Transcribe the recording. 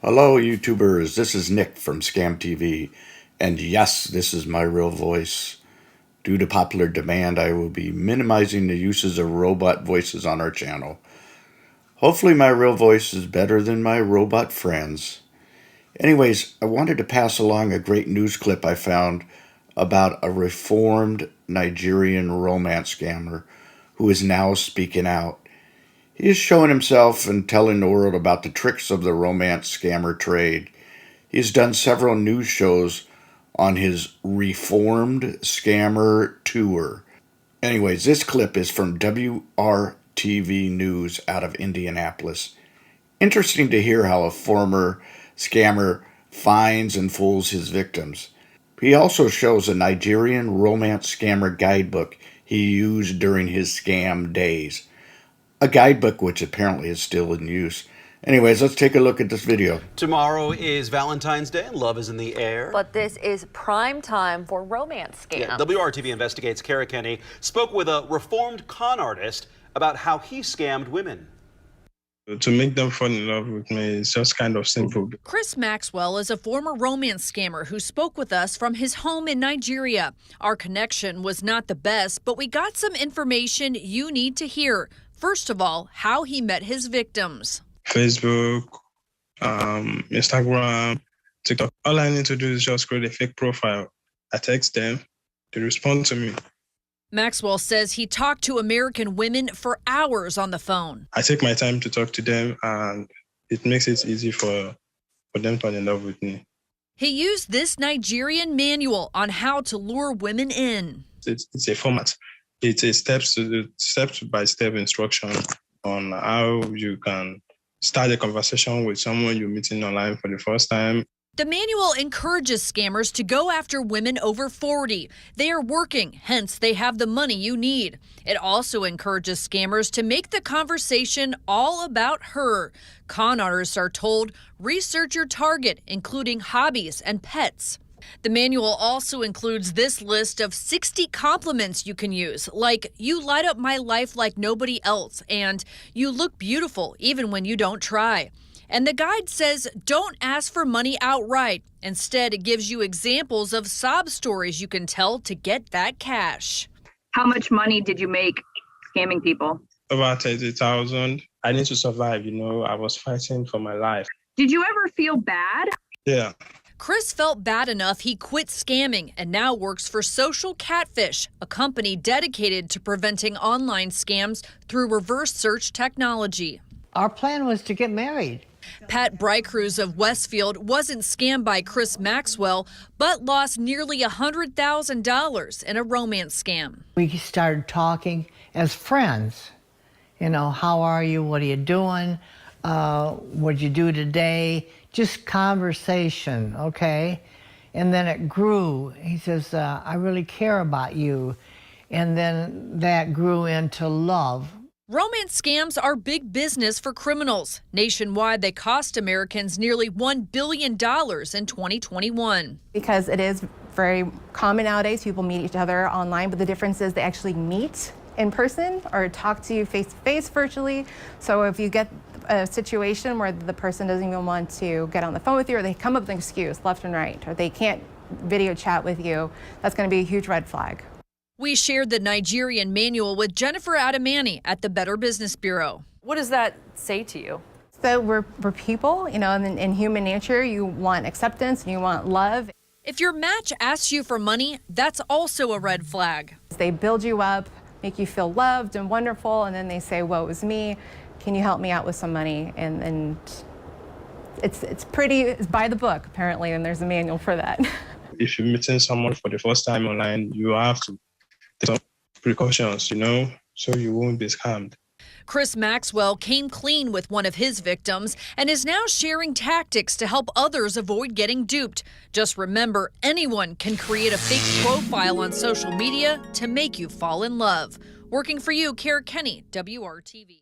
Hello, YouTubers. This is Nick from Scam TV. And yes, this is my real voice. Due to popular demand, I will be minimizing the uses of robot voices on our channel. Hopefully my real voice is better than my robot friends. Anyways, I wanted to pass along a great news clip I found about a reformed Nigerian romance scammer who is now speaking out. He is showing himself and telling the world about the tricks of the romance scammer trade. He has done several news shows on his Reformed Scammer Tour. Anyways, this clip is from WRTV News out of Indianapolis. Interesting to hear how a former scammer finds and fools his victims. He also shows a Nigerian romance scammer guidebook he used during his scam days. A guidebook which apparently is still in use. Anyways, let's take a look at this video. Tomorrow is Valentine's Day and love is in the air. But this is prime time for romance scams. Yeah, WRTV Investigates Kara Kenny spoke with a reformed con artist about how he scammed women. To make them fall in love with me is just kind of simple. Chris Maxwell is a former romance scammer who spoke with us from his home in Nigeria. Our connection was not the best, but we got some information you need to hear. First of all, how he met his victims. Facebook, Instagram, TikTok. All I need to do is just create a fake profile. I text them, they respond to me. Maxwell says he talked to American women for hours on the phone. I take my time to talk to them, and it makes it easy for them to fall in love with me. He used this Nigerian manual on how to lure women in. It's a format. It's a step-by-step instruction on how you can start a conversation with someone you're meeting online for the first time. The manual encourages scammers to go after women over 40. They are working, hence they have the money you need. It also encourages scammers to make the conversation all about her. Con artists are told, research your target, including hobbies and pets. The manual also includes this list of 60 compliments you can use, like, you light up my life like nobody else, and you look beautiful even when you don't try. And the guide says don't ask for money outright. Instead, it gives you examples of sob stories you can tell to get that cash. How much money did you make scamming people? About 30,000. I need to survive, I was fighting for my life. Did you ever feel bad? Yeah. Chris felt bad enough he quit scamming and now works for Social Catfish, a company dedicated to preventing online scams through reverse search technology. Our plan was to get married. Pat Brycruz of Westfield wasn't scammed by Chris Maxwell, but lost nearly $100,000 in a romance scam. We started talking as friends. How are you? What are you doing? What'd you do today? Just conversation, okay? And then it grew. He says, I really care about you. And then that grew into love. Romance scams are big business for criminals. Nationwide, they cost Americans nearly $1 billion in 2021. Because it is very common nowadays, people meet each other online, but the difference is they actually meet in person or talk to you face-to-face virtually. So if you get a situation where the person doesn't even want to get on the phone with you, or they come up with an excuse left and right, or they can't video chat with you, that's going to be a huge red flag. We shared the Nigerian manual with Jennifer Adamani at the Better Business Bureau. What does that say to you? So we're people, and in human nature, you want acceptance and you want love. If your match asks you for money, that's also a red flag. They build you up, make you feel loved and wonderful, and then they say, woe is me, can you help me out with some money? And it's by the book, apparently, and there's a manual for that. If you're meeting someone for the first time online, you have to take some precautions, so you won't be scammed. Chris Maxwell came clean with one of his victims and is now sharing tactics to help others avoid getting duped. Just remember, anyone can create a fake profile on social media to make you fall in love. Working for you, Kara Kenny, WRTV.